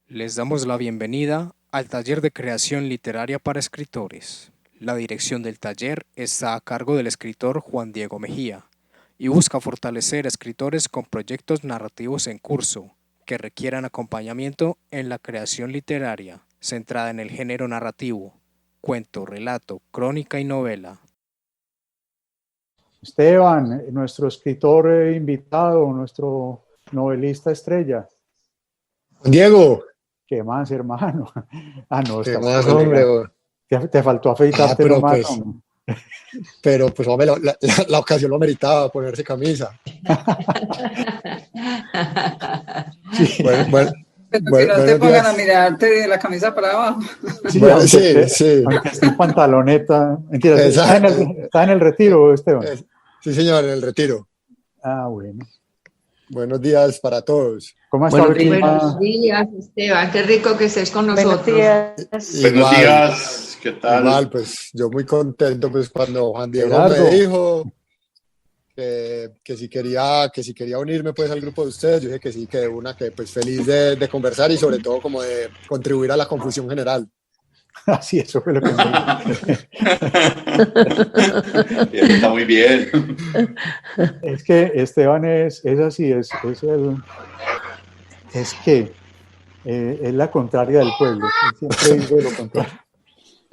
Les damos la bienvenida al taller de creación literaria para escritores. La dirección del taller está a cargo del escritor Juan Diego Mejía y busca fortalecer a escritores con proyectos narrativos en curso que requieran acompañamiento en la creación literaria centrada en el género narrativo, cuento, relato, crónica y novela. Esteban, nuestro escritor invitado, nuestro novelista estrella. Diego, ¿Qué más, hermano? No, ¿qué estás más, muy hombre? elegante. Te faltó afeitarte Pero nomás, pues, hombre. hombre, la ocasión lo meritaba, ponerse camisa. Sí, Bueno, bueno, Pero que no te buenos pongan a días. mirarte de la camisa para abajo. sí, Sí, sí, aunque esté en pantaloneta. Mentira, exacto. está en el retiro, Esteban. Sí, señor, en el retiro. Bueno. Buenos días para todos. ¿Cómo ha estado Buenos el días. Buenos clima? días, Esteban. Qué rico que estés con Buenos nosotros. días. Buenos Igual, días, ¿qué tal? igual, pues yo muy contento pues cuando Juan Diego me Gerardo. dijo que si quería unirme pues al grupo de ustedes, yo dije que sí, que de una, que pues feliz de conversar y sobre todo como de contribuir a la confusión general. Así, eso fue lo que me dijo. Está muy bien. Es que Esteban es así, es que es la contraria del pueblo. Él siempre dice lo contrario.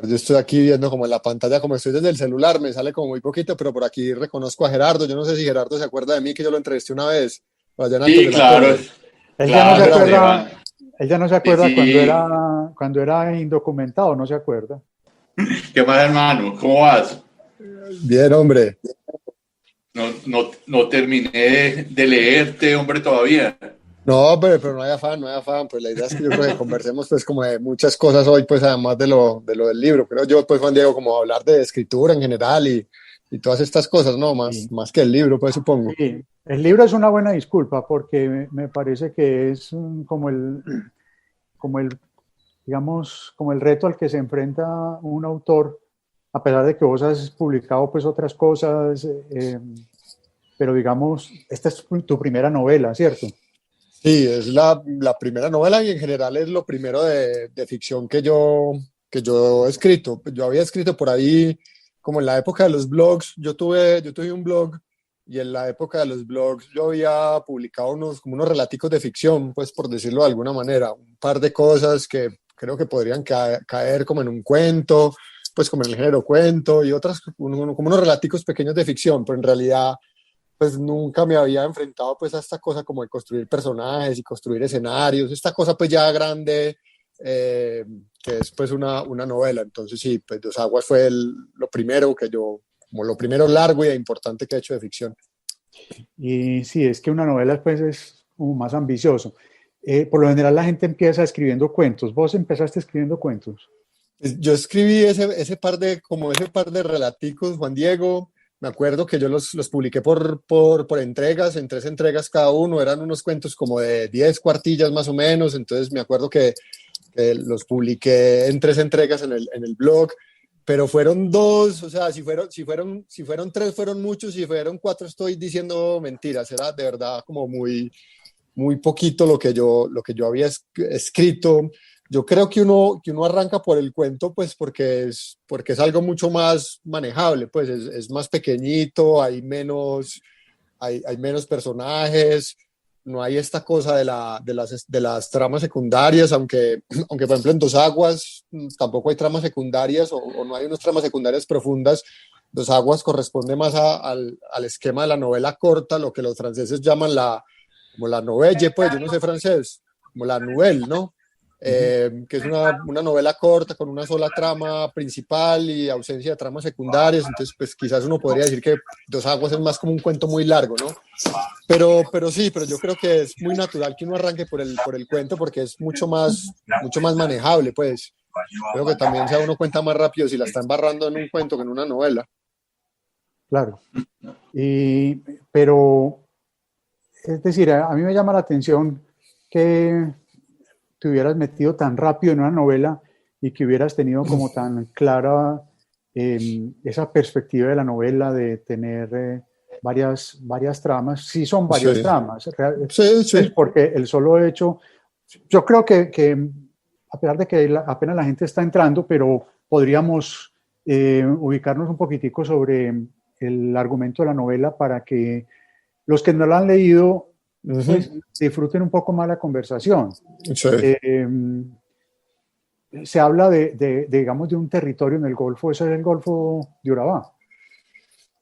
Yo estoy aquí viendo como en la pantalla, como estoy desde el celular, me sale como muy poquito, pero por aquí reconozco a Gerardo. Yo no sé si Gerardo se acuerda de mí, que yo lo entrevisté una vez, allá en Altos Sí, de la claro. Torre. Él ya no se Claro, acuerda, Esteban. él ya no se acuerda Sí, sí. cuando era indocumentado, no se acuerda. ¿Qué más, hermano? ¿Cómo vas? Bien, hombre. No terminé de leerte, hombre, todavía. No, pero no hay afán, no hay afán. Pues la idea es que yo creo que conversemos pues como de muchas cosas hoy, pues además de lo del libro. Creo yo, pues Juan Diego, como hablar de escritura en general y todas estas cosas, ¿no? Sí. Más que el libro, pues supongo. Sí, el libro es una buena disculpa porque me parece que es como el, digamos, como el reto al que se enfrenta un autor, a pesar de que vos has publicado pues otras cosas, pero digamos, esta es tu primera novela, ¿cierto? Sí, es la primera novela y en general es lo primero de ficción que yo he escrito. Yo había escrito por ahí, como en la época de los blogs, yo tuve un blog y en la época de los blogs yo había publicado como unos relaticos de ficción, pues por decirlo de alguna manera, un par de cosas que creo que podrían caer como en un cuento, pues como en el género cuento y otras como unos relaticos pequeños de ficción, pero en realidad pues nunca me había enfrentado pues a esta cosa como de construir personajes y construir escenarios, esta cosa pues ya grande, que es pues una novela. Entonces sí, pues Dos Aguas fue lo primero como lo primero largo y importante que he hecho de ficción. Y sí, es que una novela pues es como más ambicioso. Por lo general la gente empieza escribiendo cuentos. ¿Vos empezaste escribiendo cuentos? Pues yo escribí ese par de relaticos, Juan Diego. Me acuerdo que yo los publiqué por entregas, en 3 entregas cada uno, eran unos cuentos como de 10 cuartillas más o menos, entonces me acuerdo que los publiqué en 3 entregas en el blog, pero fueron dos, o sea, si fueron tres fueron muchos, si fueron cuatro estoy diciendo mentiras, era de verdad como muy, muy poquito lo que yo había escrito. Yo creo que uno arranca por el cuento, pues porque es algo mucho más manejable, pues es más pequeñito, hay menos personajes, no hay esta cosa de las tramas secundarias, aunque por ejemplo en Dos Aguas tampoco hay tramas secundarias o no hay unas tramas secundarias profundas. Dos Aguas corresponde más al esquema de la novela corta, lo que los franceses llaman como la novelle, pues yo no sé francés, como la nouvelle, ¿no? Que es una novela corta con una sola trama principal y ausencia de tramas secundarias, entonces pues quizás uno podría decir que Dos Aguas es más como un cuento muy largo, ¿no? Pero sí, pero yo creo que es muy natural que uno arranque por el cuento porque es mucho más manejable, pues. Creo que también se da uno cuenta más rápido si la está embarrando en un cuento que en una novela. Claro. Pero, es decir, a mí me llama la atención que te hubieras metido tan rápido en una novela y que hubieras tenido como tan clara esa perspectiva de la novela de tener varias tramas. Sí son varias Sí. tramas, Sí, pues sí. porque el solo hecho, yo creo que a pesar de que apenas la gente está entrando, pero podríamos ubicarnos un poquitico sobre el argumento de la novela para que los que no la han leído pues, disfruten un poco más la conversación. Sí. Se habla digamos, de un territorio en el Golfo, ese es el Golfo de Urabá.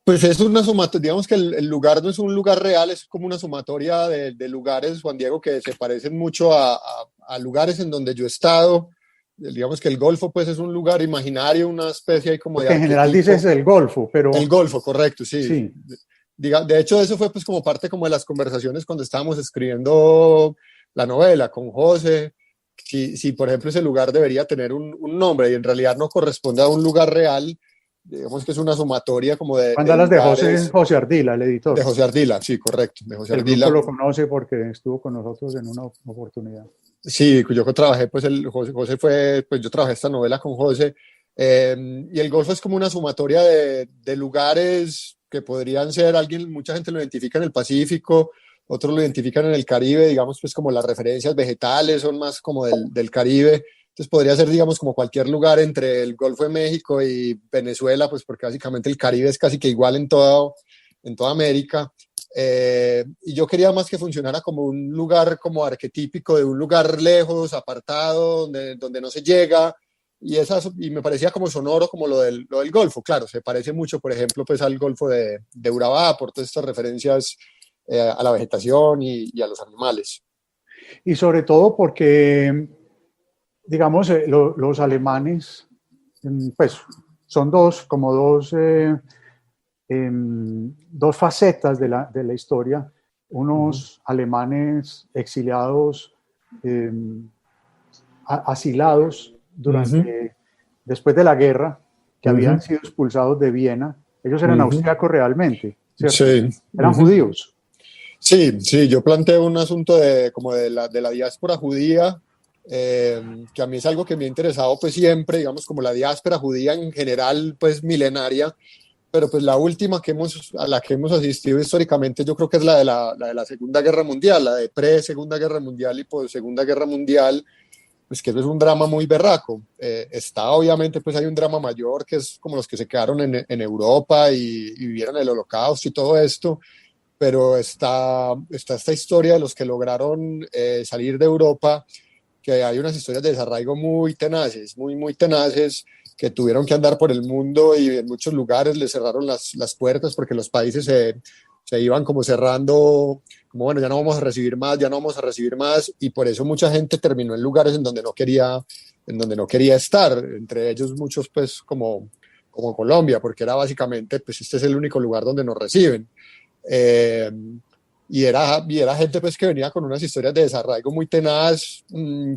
Pues es una sumatoria, digamos que el lugar no es un lugar real, es como una sumatoria de lugares, Juan Diego, que se parecen mucho a lugares en donde yo he estado. Digamos que el Golfo pues es un lugar imaginario, una especie ahí como Porque de en general arquetipo. dices el Golfo, pero... El Golfo, correcto, sí. Sí. De hecho, eso fue pues como parte como de las conversaciones cuando estábamos escribiendo la novela con José, si por ejemplo ese lugar debería tener un nombre y en realidad no corresponde a un lugar real, digamos que es una sumatoria como Cuando hablas de José Ardila, el editor. De José Ardila, sí, correcto, de José el Ardila. El grupo lo conoce porque estuvo con nosotros en una oportunidad. Sí, yo trabajé, pues José fue, pues yo trabajé esta novela con José, y el Golfo es como una sumatoria de lugares que podrían ser, mucha gente lo identifica en el Pacífico, otros lo identifican en el Caribe, digamos, pues como las referencias vegetales son más como del Caribe, entonces podría ser, digamos, como cualquier lugar entre el Golfo de México y Venezuela, pues porque básicamente el Caribe es casi que igual en toda América. Y yo quería más que funcionara como un lugar como arquetípico de un lugar lejos, apartado, donde no se llega, y me parecía como sonoro como lo del Golfo. Claro, se parece mucho, por ejemplo, pues al Golfo de Urabá, por todas estas referencias a la vegetación y a los animales. Y sobre todo porque, digamos, los alemanes, pues son dos facetas de la historia, unos alemanes exiliados, asilados después de la guerra, que habían sido expulsados de Viena. Ellos eran austríacos realmente, ¿cierto? Sí. Eran judíos. Sí, yo planteo un asunto de la diáspora judía, que a mí es algo que me ha interesado pues siempre, digamos, como la diáspora judía en general, pues milenaria, pero pues la última a la que hemos asistido históricamente yo creo que es la de la Segunda Guerra Mundial, la de pre-Segunda Guerra Mundial y post-Segunda Guerra Mundial, pues que eso es un drama muy berraco. Obviamente pues hay un drama mayor que es como los que se quedaron en Europa y vivieron el Holocausto y todo esto, pero está esta historia de los que lograron salir de Europa, que hay unas historias de desarraigo muy tenaces, muy tenaces, que tuvieron que andar por el mundo y en muchos lugares les cerraron las puertas porque los países se iban como cerrando, como bueno, ya no vamos a recibir más, y por eso mucha gente terminó en lugares en donde no quería estar, entre ellos muchos pues como Colombia, porque era básicamente, pues este es el único lugar donde nos reciben. Y era gente pues que venía con unas historias de desarraigo muy tenaz,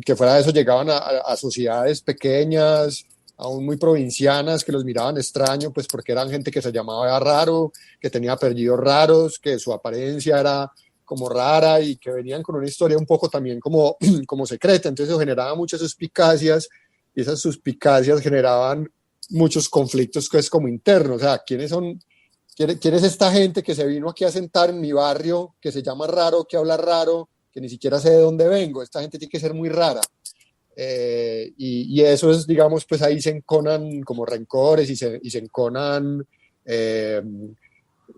que fuera de eso llegaban a sociedades pequeñas, aún muy provincianas, que los miraban extraño, pues porque eran gente que se llamaba raro, que tenía apellidos raros, que su apariencia era como rara y que venían con una historia un poco también como secreta, entonces eso generaba muchas suspicacias y esas suspicacias generaban muchos conflictos pues como internos, o sea, ¿quién es esta gente que se vino aquí a sentar en mi barrio, que se llama raro, que habla raro, que ni siquiera sé de dónde vengo? Esta gente tiene que ser muy rara. Y eso es, digamos, pues ahí se enconan como rencores y se enconan,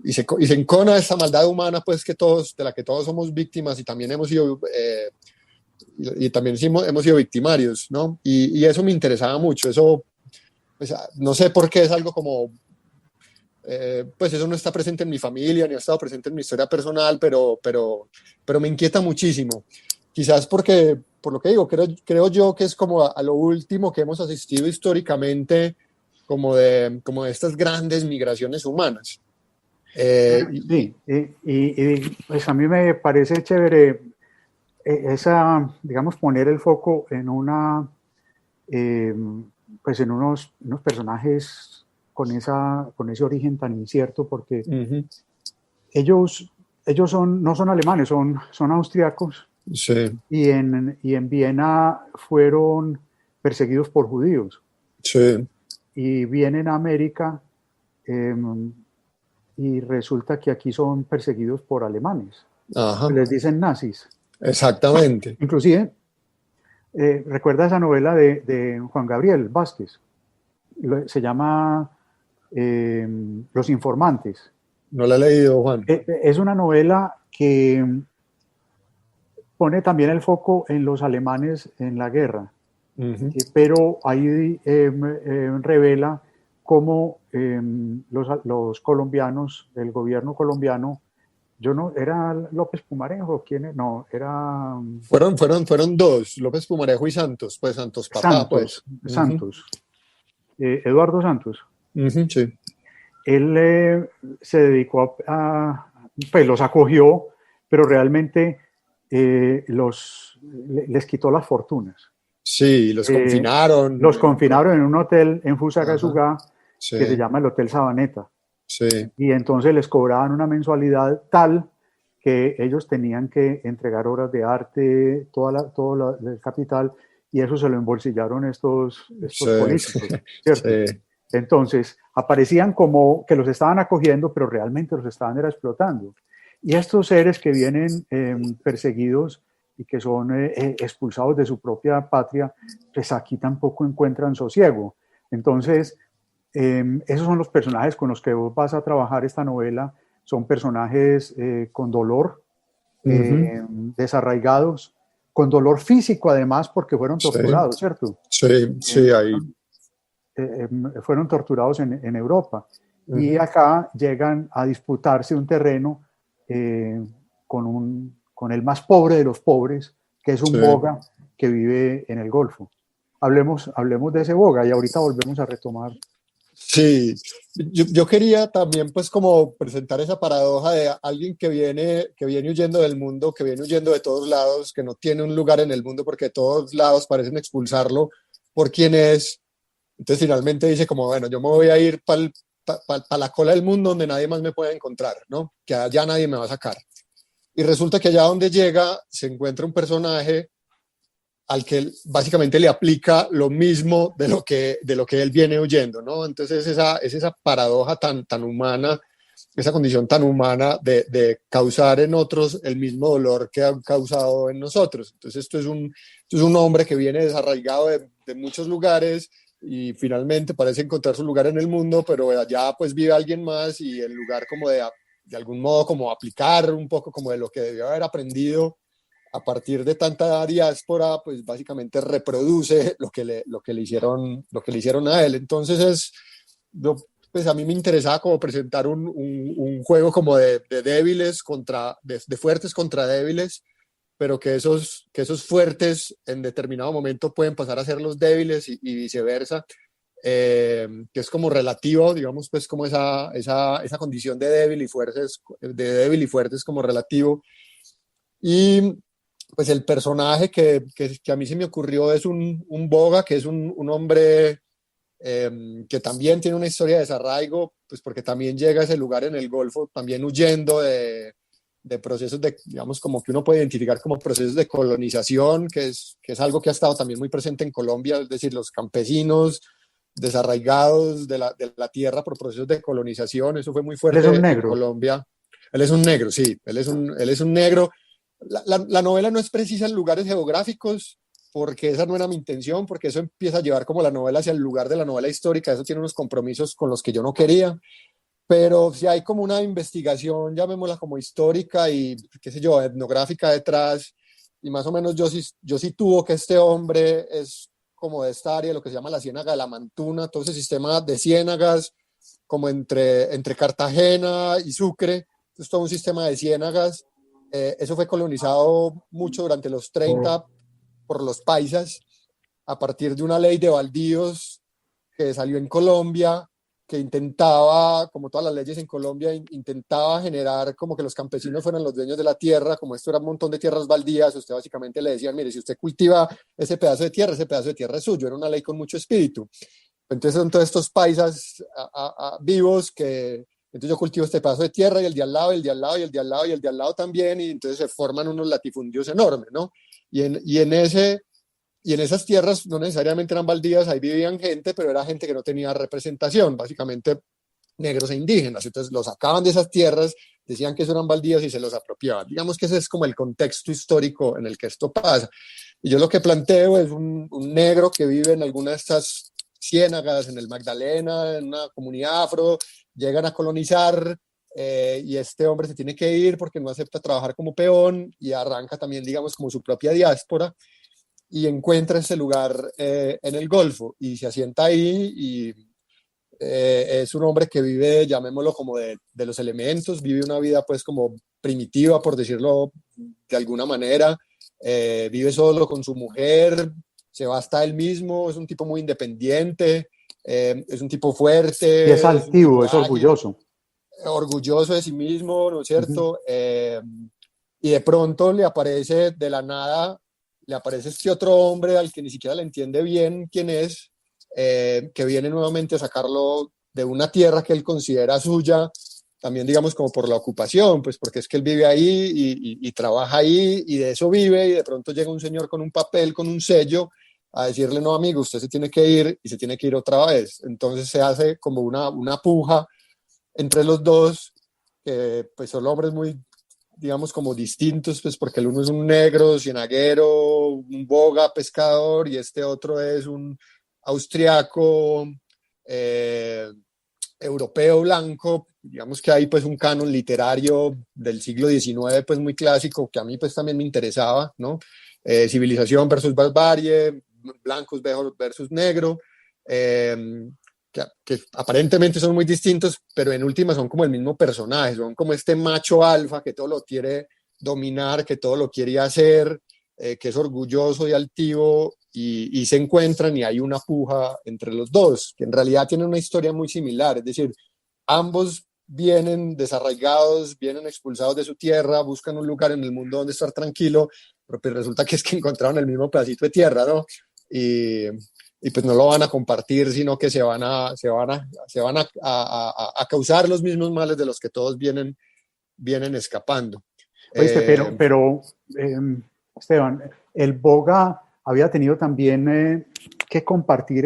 y se encona esa maldad humana, pues de la que todos somos víctimas y también hemos sido victimarios, ¿no? Y eso me interesaba mucho, eso, pues, no sé por qué es algo como... pues eso no está presente en mi familia, ni ha estado presente en mi historia personal, pero me inquieta muchísimo. Quizás porque, por lo que digo, creo yo que es como a lo último que hemos asistido históricamente como de estas grandes migraciones humanas. Sí, y pues a mí me parece chévere digamos, poner el foco en pues en unos personajes con ese origen tan incierto, porque ellos no son alemanes, son austriacos. Sí. Y en Viena fueron perseguidos por judíos. Sí. Y vienen a América y resulta que aquí son perseguidos por alemanes. Ajá. Les dicen nazis. Exactamente. Inclusive ¿Recuerda esa novela de Juan Gabriel Vázquez? Se llama Los Informantes. No la he leído, Juan. Es una novela que pone también el foco en los alemanes en la guerra, pero ahí revela cómo los colombianos, el gobierno colombiano, yo no, ¿era López Pumarejo? ¿Quién? No, era Fueron dos, López Pumarejo y Santos, pues Santos papá, pues. Santos, Eduardo Santos. Sí. Él se dedicó pues los acogió, pero realmente les quitó las fortunas. Sí, los confinaron. Los confinaron en un hotel en Fusagasugá, sí, que se llama el Hotel Sabaneta. Sí. Y entonces les cobraban una mensualidad tal que ellos tenían que entregar obras de arte, todo el capital, y eso se lo embolsillaron estos políticos, ¿cierto? Sí. Entonces, aparecían como que los estaban acogiendo, pero realmente los estaban explotando. Y estos seres que vienen perseguidos y que son expulsados de su propia patria, pues aquí tampoco encuentran sosiego. Entonces, esos son los personajes con los que vos vas a trabajar esta novela. Son personajes con dolor, desarraigados, con dolor físico además, porque fueron torturados, sí. ¿cierto? Sí, ahí. Fueron torturados en Europa. Y acá llegan a disputarse un terreno con el más pobre de los pobres, que es un boga que vive en el Golfo. Hablemos de ese boga y ahorita volvemos a retomar. Sí, yo quería también pues como presentar esa paradoja de alguien que viene huyendo del mundo, que viene huyendo de todos lados, que no tiene un lugar en el mundo porque de todos lados parecen expulsarlo por quien es. Entonces finalmente dice como, bueno, yo me voy a ir para la cola del mundo donde nadie más me puede encontrar, ¿no? Que allá nadie me va a sacar. Y resulta que allá donde llega se encuentra un personaje al que básicamente le aplica lo mismo de lo que él viene huyendo, ¿no? Entonces es esa paradoja tan humana, esa condición tan humana de causar en otros el mismo dolor que han causado en nosotros. Entonces esto es un hombre que viene desarraigado de muchos lugares y finalmente parece encontrar su lugar en el mundo, pero allá pues vive alguien más y en lugar como de algún modo como aplicar un poco como de lo que debió haber aprendido a partir de tanta diáspora, pues básicamente reproduce lo que le hicieron a él. Entonces pues a mí me interesaba como presentar un juego como de débiles de fuertes contra débiles, pero que esos fuertes en determinado momento pueden pasar a ser los débiles y viceversa, que es como relativo, digamos, pues como esa condición de débil y fuertes como relativo. Y pues el personaje que a mí se me ocurrió es un boga, que es un hombre que también tiene una historia de desarraigo, pues porque también llega a ese lugar en el Golfo, también huyendo de procesos digamos, como que uno puede identificar como procesos de colonización, que es algo que ha estado también muy presente en Colombia, es decir, los campesinos desarraigados de la tierra por procesos de colonización, eso fue muy fuerte en Colombia. Él es un negro, sí, él es un negro. La novela no es precisa en lugares geográficos, porque esa no era mi intención, porque eso empieza a llevar como la novela hacia el lugar de la novela histórica, eso tiene unos compromisos con los que yo no quería, pero si hay como una investigación, llamémosla como histórica y, qué sé yo, etnográfica detrás, y más o menos yo sí tuvo que este hombre es como de esta área, lo que se llama la Ciénaga de la Mantuna, todo ese sistema de ciénagas, como entre Cartagena y Sucre, es todo un sistema de ciénagas. Eso fue colonizado mucho durante los 30 por los paisas, a partir de una ley de baldíos que salió en Colombia, que intentaba, como todas las leyes en Colombia, intentaba generar como que los campesinos fueran los dueños de la tierra, como esto era un montón de tierras baldías, usted básicamente le decían, mire, si usted cultiva ese pedazo de tierra es suyo, era una ley con mucho espíritu. Entonces son todos estos paisas vivos que, entonces yo cultivo este pedazo de tierra y el de al lado, y el de al lado, y el de al lado, y el de al lado también, y entonces se forman unos latifundios enormes, ¿no? Y en esas tierras no necesariamente eran baldías, ahí vivían gente, pero era gente que no tenía representación, básicamente negros e indígenas. Entonces los sacaban de esas tierras decían que eso eran baldíos y se los apropiaban. Digamos que ese es como el contexto histórico en el que esto pasa. Y yo lo que planteo es un negro que vive en alguna de estas ciénagas, en el Magdalena, en una comunidad afro, llegan a colonizar, y este hombre se tiene que ir porque no acepta trabajar como peón y arranca también, digamos, como su propia diáspora y encuentra ese lugar en el Golfo y se asienta ahí y es un hombre que vive, llamémoslo como de los elementos, vive una vida pues como primitiva, por decirlo de alguna manera, vive solo con su mujer, se va hasta él mismo, es un tipo muy independiente, es un tipo fuerte. Y es altivo, es orgulloso. Orgulloso de sí mismo, ¿no es cierto? Y de pronto le aparece de la nada, le aparece este otro hombre al que ni siquiera le entiende bien quién es, que viene nuevamente a sacarlo de una tierra que él considera suya, también digamos como por la ocupación, pues porque es que él vive ahí y trabaja ahí y de eso vive y de pronto llega un señor con un papel, con un sello, a decirle, no amigo, usted se tiene que ir y se tiene que ir otra vez. Entonces se hace como una puja entre los dos, que pues son hombres muy, digamos, como distintos, pues porque el uno es un negro, cienaguero, un boga, pescador, y este otro es un austriaco, europeo, blanco. Digamos que hay pues un canon literario del siglo XIX, pues muy clásico, que a mí pues también me interesaba, ¿no? Civilización versus barbarie, blancos versus negro, que aparentemente son muy distintos, pero en última son como el mismo personaje, son como este macho alfa que todo lo quiere dominar, que todo lo quiere hacer, que es orgulloso y altivo, y se encuentran y hay una puja entre los dos, que en realidad tienen una historia muy similar, es decir, ambos vienen desarraigados, vienen expulsados de su tierra, buscan un lugar en el mundo donde estar tranquilo, pero pues resulta que es que encontraron el mismo pedacito de tierra, ¿no? Y pues no lo van a compartir, sino que se van a causar los mismos males de los que todos vienen escapando. Oíste, Esteban, el Boga había tenido también que compartir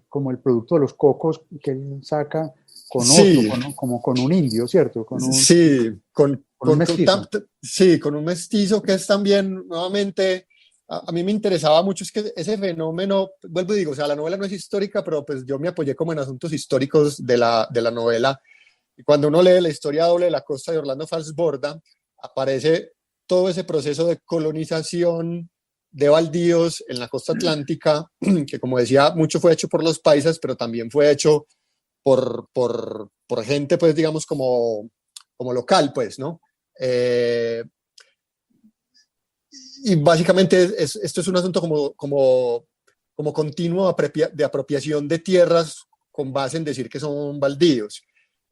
como el producto de los cocos que él saca con sí, otro, como con un indio, ¿cierto? Con un, sí, con un mestizo. Sí, con un mestizo que es también, nuevamente, a mí me interesaba mucho, es que ese fenómeno, vuelvo y digo, o sea, la novela no es histórica, pero pues yo me apoyé como en asuntos históricos de la novela. Y cuando uno lee la historia doble de la costa de Orlando Fals Borda, aparece todo ese proceso de colonización de baldíos en la costa atlántica, que como decía, mucho fue hecho por los paisas, pero también fue hecho por gente, pues digamos, como local, pues, ¿no? Y básicamente esto es un asunto como continuo de apropiación de tierras con base en decir que son baldíos.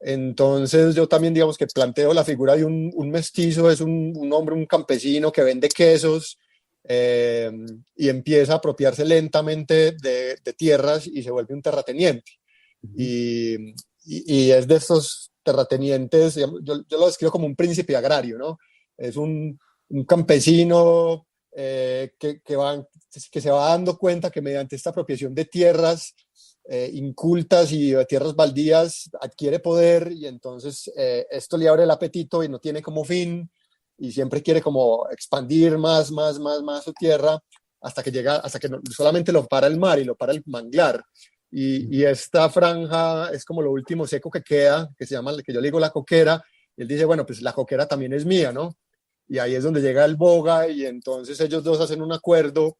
Entonces yo también digamos que planteo la figura de un mestizo, es un hombre, un campesino que vende quesos, y empieza a apropiarse lentamente de tierras y se vuelve un terrateniente. Y es de estos terratenientes, yo lo describo como un príncipe agrario, ¿no? Es un campesino que se va dando cuenta que mediante esta apropiación de tierras incultas y de tierras baldías adquiere poder, y entonces esto le abre el apetito y no tiene como fin, y siempre quiere como expandir más su tierra hasta que solamente lo para el mar y lo para el manglar. Y esta franja es como lo último seco que queda, que se llama, que yo le digo la coquera, y él dice, bueno, pues la coquera también es mía, ¿no? Y ahí es donde llega el Boga, y entonces ellos dos hacen un acuerdo,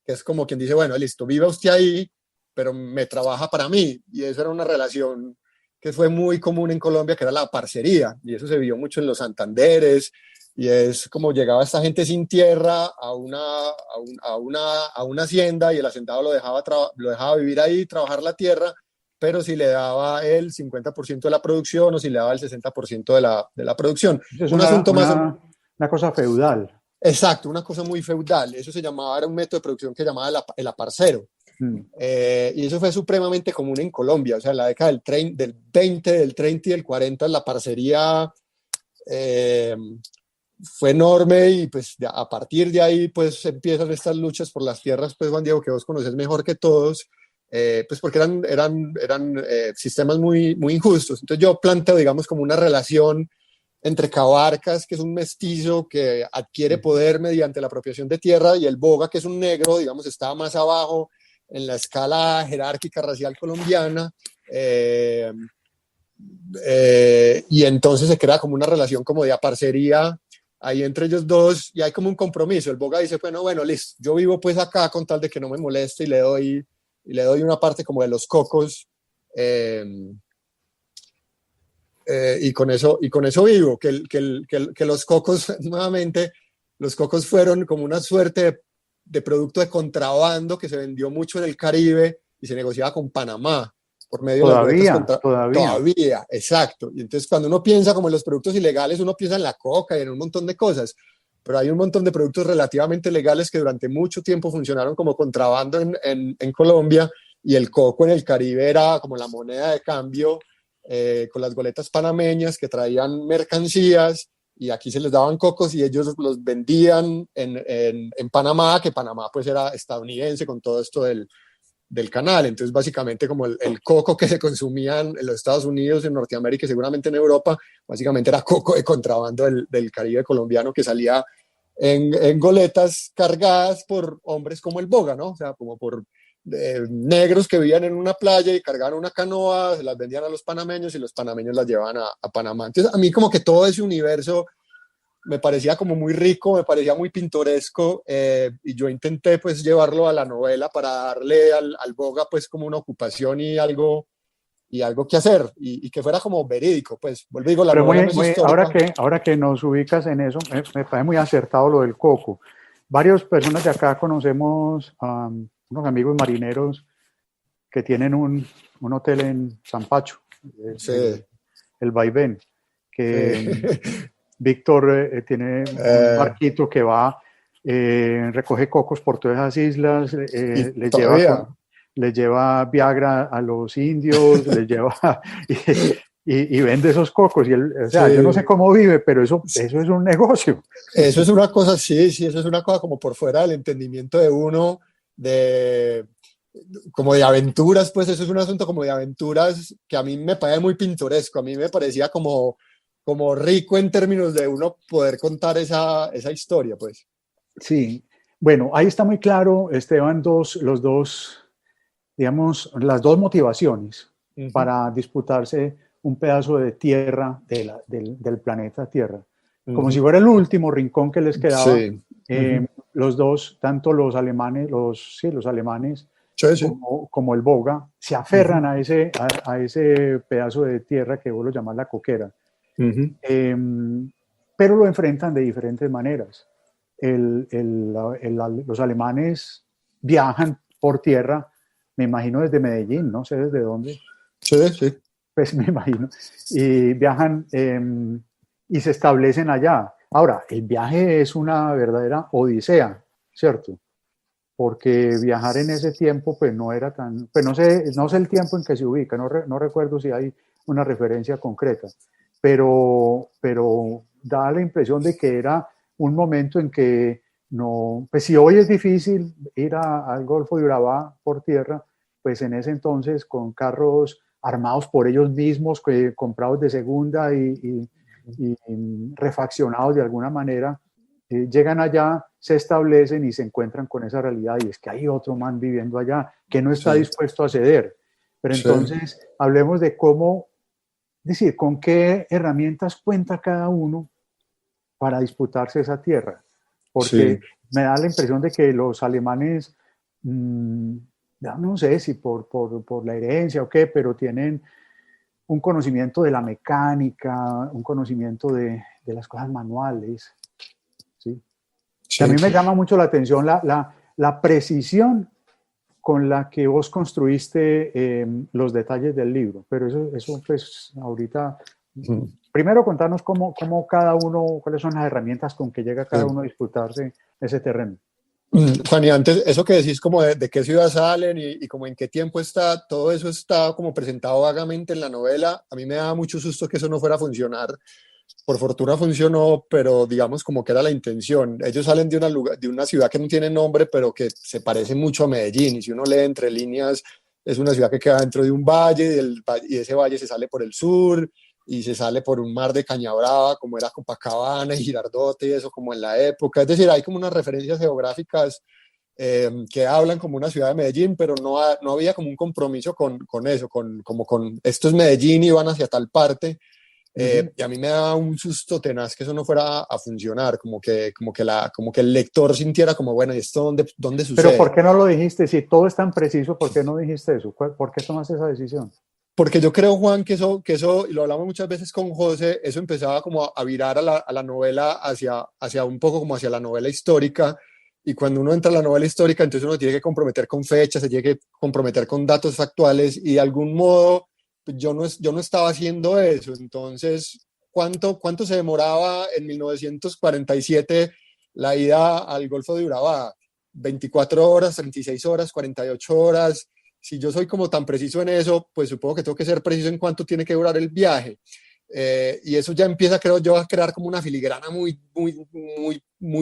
que es como quien dice, bueno, listo, viva usted ahí, pero me trabaja para mí. Y eso era una relación que fue muy común en Colombia, que era la parcería, y eso se vio mucho en los Santanderes, y es como llegaba esta gente sin tierra a una hacienda, y el hacendado lo dejaba vivir ahí, trabajar la tierra, pero si le daba el 50% de la producción o si le daba el 60% de la producción. Es Un asunto más... una cosa feudal. Exacto, una cosa muy feudal. Eso se llamaba, era un método de producción que llamaba el aparcero. Y eso fue supremamente común en Colombia. O sea, en la década del 20, del 30 y del 40, la parcería fue enorme, y pues a partir de ahí pues empiezan estas luchas por las tierras, pues Juan Diego, que vos conoces mejor que todos, pues porque eran sistemas muy, muy injustos. Entonces yo planteo, digamos, como una relación entre Cabarcas, que es un mestizo que adquiere poder mediante la apropiación de tierra, y el Boga, que es un negro, digamos, está más abajo en la escala jerárquica racial colombiana. Y entonces se crea como una relación como de aparcería ahí entre ellos dos, y hay como un compromiso. El Boga dice, bueno, listo, yo vivo pues acá con tal de que no me moleste, y le doy una parte como de los cocos, y con eso vivo, que los cocos, nuevamente, los cocos fueron como una suerte de producto de contrabando que se vendió mucho en el Caribe y se negociaba con Panamá por medio de las boletas todavía, exacto. Y entonces cuando uno piensa como en los productos ilegales, uno piensa en la coca y en un montón de cosas, pero hay un montón de productos relativamente legales que durante mucho tiempo funcionaron como contrabando en Colombia, y el coco en el Caribe era como la moneda de cambio, con las goletas panameñas que traían mercancías, y aquí se les daban cocos y ellos los vendían en Panamá, que Panamá pues era estadounidense con todo esto del canal. Entonces básicamente como el coco que se consumía en los Estados Unidos, en Norteamérica y seguramente en Europa, básicamente era coco de contrabando del Caribe colombiano, que salía en goletas cargadas por hombres como el Boga, ¿no? O sea, como por negros que vivían en una playa y cargaban una canoa, se las vendían a los panameños y los panameños las llevaban a Panamá. Entonces a mí como que todo ese universo me parecía como muy rico, me parecía muy pintoresco, y yo intenté pues llevarlo a la novela para darle al Boga pues como una ocupación y algo que hacer, y que fuera como verídico, pues vuelvo y digo, la Pero novela no es histórica. ahora que nos ubicas en eso, me parece muy acertado lo del coco. Varias personas de acá conocemos a unos amigos marineros que tienen un hotel en San Pacho, Sí. el Vaivén, que Sí. Víctor tiene un barquito que va, recoge cocos por todas esas islas, les lleva Viagra a los indios, les lleva y vende esos cocos. Y él, o sea, Sí. yo no sé cómo vive, pero eso es un negocio. Eso es una cosa, sí, eso es una cosa como por fuera del entendimiento de uno, como de aventuras, pues eso es un asunto como de aventuras que a mí me parece muy pintoresco, a mí me parecía como rico en términos de uno poder contar esa historia, pues. Sí, bueno, ahí está muy claro, Esteban, digamos, las dos motivaciones para disputarse un pedazo de tierra del planeta Tierra. Como si fuera el último rincón que les quedaba. Sí. Los dos, tanto los alemanes, Sí. como el Boga, se aferran a ese pedazo de tierra que vos lo llamás la coquera. Pero lo enfrentan de diferentes maneras. Los alemanes viajan por tierra, me imagino desde Medellín, no sé desde dónde. Sí. Pues me imagino. Y viajan y se establecen allá. Ahora, el viaje es una verdadera odisea, ¿cierto? Porque viajar en ese tiempo, pues no era tan, pues no sé el tiempo en que se ubica, no recuerdo si hay una referencia concreta, pero da la impresión de que era un momento en que no, pues si hoy es difícil ir al Golfo de Urabá por tierra, pues en ese entonces con carros armados por ellos mismos, comprados de segunda y refaccionados de alguna manera, llegan allá, se establecen y se encuentran con esa realidad, y es que hay otro man viviendo allá que no está dispuesto a ceder. Pero entonces hablemos de cómo, decir, con qué herramientas cuenta cada uno para disputarse esa tierra, porque me da la impresión de que los alemanes, no sé si por la herencia o qué, pero tienen un conocimiento de la mecánica, un conocimiento de las cosas manuales. ¿Sí? A mí me llama mucho la atención la precisión con la que vos construiste los detalles del libro, pero eso pues ahorita, primero contarnos cómo cada uno, cuáles son las herramientas con que llega cada uno a disputarse ese terreno. Juan, y antes, eso que decís como de qué ciudad salen y como en qué tiempo está, todo eso está como presentado vagamente en la novela. A mí me daba mucho susto que eso no fuera a funcionar. Por fortuna funcionó, pero digamos como que era la intención. Ellos salen de una ciudad que no tiene nombre, pero que se parece mucho a Medellín, y si uno lee entre líneas, es una ciudad que queda dentro de un valle, y ese valle se sale por el sur, y se sale por un mar de Caña Brava, como era Copacabana y Girardot y eso, como en la época. Es decir, hay como unas referencias geográficas que hablan como una ciudad de Medellín, pero no había como un compromiso con eso, como con esto es Medellín y van hacia tal parte. Y a mí me da un susto tenaz que eso no fuera a funcionar, como que el lector sintiera como, bueno, ¿y esto dónde sucede? Pero ¿por qué no lo dijiste? Si todo es tan preciso, ¿por qué no dijiste eso? ¿Por qué tomaste esa decisión? Porque yo creo, Juan, que eso, y lo hablamos muchas veces con José, eso empezaba como a virar a la novela hacia un poco como hacia la novela histórica, y cuando uno entra a la novela histórica, entonces uno tiene que comprometer con fechas, se tiene que comprometer con datos factuales, y de algún modo yo no estaba haciendo eso. Entonces, ¿cuánto se demoraba en 1947 la ida al Golfo de Urabá? 24 horas, 36 horas, 48 horas. Si yo soy como tan preciso en eso, pues supongo que tengo que ser preciso en cuánto tiene que durar el viaje. Y eso ya empieza, creo yo, a crear como una filigrana muy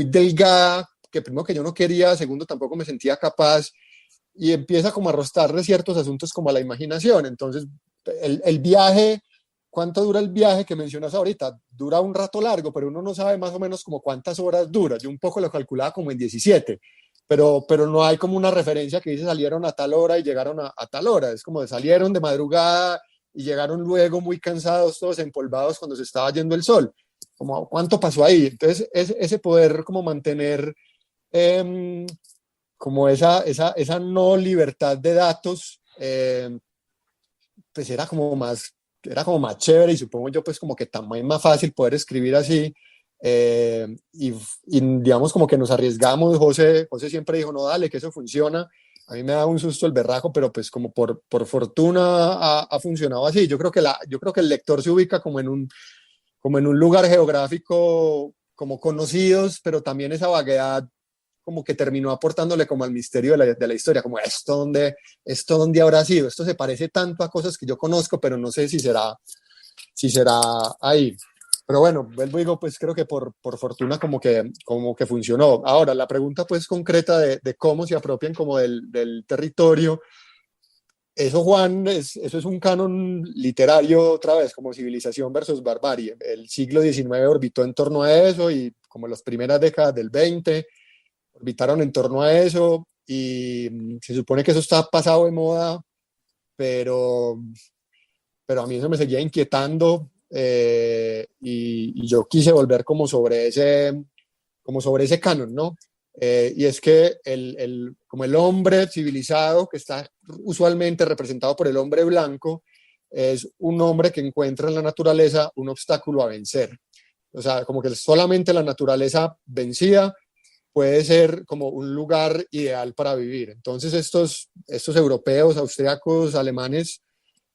delgada, que primero que yo no quería, segundo tampoco me sentía capaz, y empieza como a rostarle ciertos asuntos como a la imaginación. Entonces, el viaje, ¿cuánto dura el viaje que mencionas ahorita? Dura un rato largo, pero uno no sabe más o menos como cuántas horas dura. Yo un poco lo calculaba como en 17, pero no hay como una referencia que dice salieron a tal hora y llegaron a tal hora. Es como de salieron de madrugada y llegaron luego muy cansados, todos empolvados cuando se estaba yendo el sol. Como, ¿cuánto pasó ahí? Entonces, ese poder como mantener como esa no libertad de datos, pues era como más chévere, y supongo yo pues como que también más fácil poder escribir así. Y digamos como que nos arriesgamos. José siempre dijo, no, dale, que eso funciona. A mí me da un susto el berraco, pero pues como por fortuna ha funcionado así. Yo creo que el lector se ubica como en un lugar geográfico como conocidos, pero también esa vaguedad como que terminó aportándole como al misterio de la historia, como esto dónde habrá sido, esto se parece tanto a cosas que yo conozco, pero no sé si será ahí. Pero bueno, vuelvo y digo, pues creo que por fortuna como que funcionó. Ahora, la pregunta pues concreta de cómo se apropian como del territorio, eso, Juan, eso es un canon literario otra vez, como civilización versus barbarie. El siglo XIX orbitó en torno a eso, y como las primeras décadas del XX orbitaron en torno a eso, y se supone que eso está pasado de moda, pero a mí eso me seguía inquietando, y yo quise volver como sobre ese canon, ¿no? Y es que como el hombre civilizado, que está usualmente representado por el hombre blanco, es un hombre que encuentra en la naturaleza un obstáculo a vencer. O sea, como que solamente la naturaleza vencida puede ser como un lugar ideal para vivir. Entonces estos europeos, austriacos, alemanes,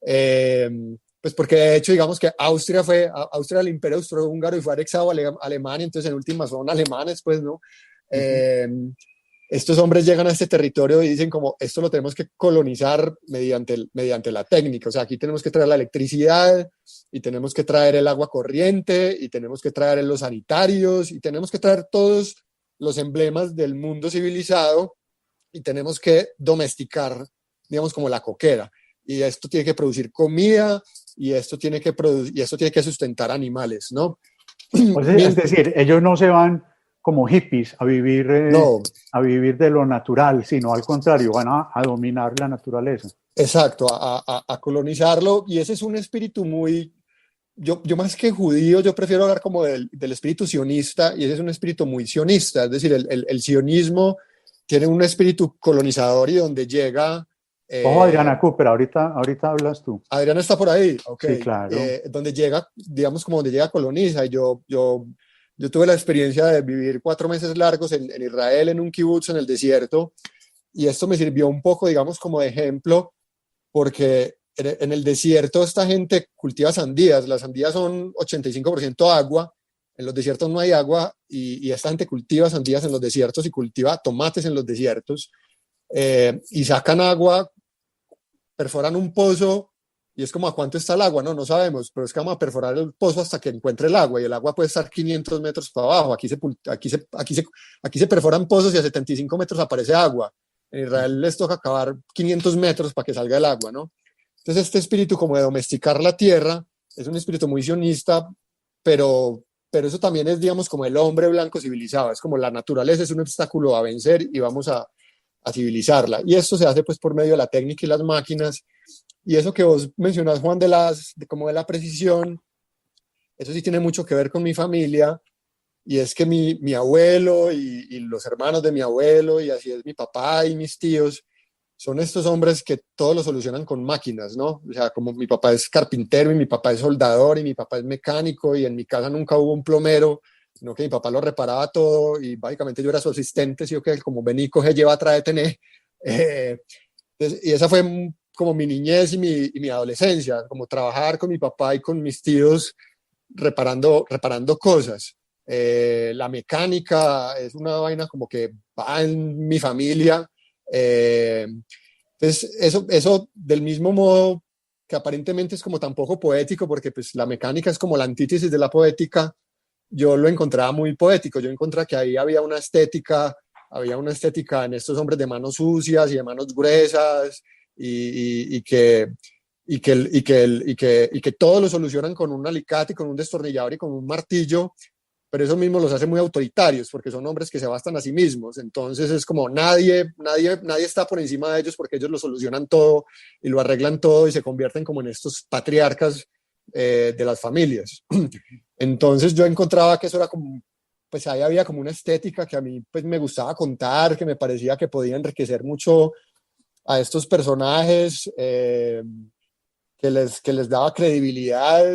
pues porque de hecho digamos que Austria era el imperio austrohúngaro y fue anexado a Alemania, entonces en última son alemanes, pues, ¿no? Estos hombres llegan a este territorio y dicen como, esto lo tenemos que colonizar mediante la técnica. O sea, aquí tenemos que traer la electricidad, y tenemos que traer el agua corriente, y tenemos que traer los sanitarios, y tenemos que traer todos los emblemas del mundo civilizado, y tenemos que domesticar, digamos, como la coquera. Y esto tiene que producir comida, y esto tiene que sustentar animales, ¿no? Pues es decir, ellos no se van como hippies a vivir, no, a vivir de lo natural, sino al contrario, van a dominar la naturaleza. Exacto, a colonizarlo, y ese es un espíritu muy, yo más que judío, yo prefiero hablar como del espíritu sionista, y ese es un espíritu muy sionista. Es decir, el sionismo tiene un espíritu colonizador, y donde llega... Ojo, Adriana Cooper, ahorita hablas tú. Adriana está por ahí, ok. Sí, claro. Donde llega, digamos, como donde llega coloniza. Y yo tuve la experiencia de vivir 4 meses largos en Israel, en un kibutz en el desierto, y esto me sirvió un poco, digamos, como de ejemplo, porque en el desierto esta gente cultiva sandías. Las sandías son 85% agua, en los desiertos no hay agua, y esta gente cultiva sandías en los desiertos y cultiva tomates en los desiertos, y sacan agua, perforan un pozo, y es como, ¿a cuánto está el agua? No sabemos, pero es que vamos a perforar el pozo hasta que encuentre el agua, y el agua puede estar 500 metros para abajo. Aquí se perforan pozos y a 75 metros aparece agua. En Israel les toca cavar 500 metros para que salga el agua, ¿no? Entonces este espíritu como de domesticar la tierra es un espíritu muy sionista, pero eso también es, digamos, como el hombre blanco civilizado, es como la naturaleza es un obstáculo a vencer y vamos a civilizarla. Y esto se hace pues por medio de la técnica y las máquinas. Y eso que vos mencionás, Juan, como de la precisión, eso sí tiene mucho que ver con mi familia, y es que mi abuelo y los hermanos de mi abuelo, y así es mi papá y mis tíos, son estos hombres que todo lo solucionan con máquinas, ¿no? O sea, como mi papá es carpintero y mi papá es soldador y mi papá es mecánico y en mi casa nunca hubo un plomero, sino que mi papá lo reparaba todo y básicamente yo era su asistente, sí o que como vení, coge, lleva, trae, tené. Y esa fue como mi niñez y mi adolescencia, como trabajar con mi papá y con mis tíos reparando cosas. La mecánica es una vaina como que va en mi familia. Entonces, eso del mismo modo que aparentemente es como tan poco poético, porque pues la mecánica es como la antítesis de la poética, yo lo encontraba muy poético. Yo encontraba que ahí había una estética en estos hombres de manos sucias y de manos gruesas y que todo lo solucionan con un alicate, con un destornillador y con un martillo, pero eso mismo los hace muy autoritarios porque son hombres que se bastan a sí mismos. Entonces es como nadie está por encima de ellos porque ellos lo solucionan todo y lo arreglan todo y se convierten como en estos patriarcas de las familias. Entonces yo encontraba que eso era como, pues ahí había como una estética que a mí pues me gustaba contar, que me parecía que podía enriquecer mucho a estos personajes, que les daba credibilidad,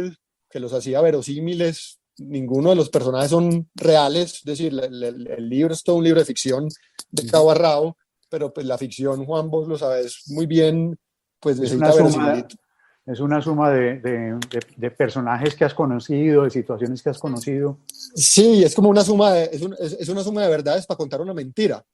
que los hacía verosímiles. Ninguno de los personajes son reales, es decir, el libro es todo un libro de ficción de cabo a rabo, pero pues la ficción, Juan, vos lo sabes muy bien, pues necesita verosimilitud. Es una suma de personajes que has conocido, de situaciones que has conocido. Sí, es como una suma es una suma de verdades para contar una mentira.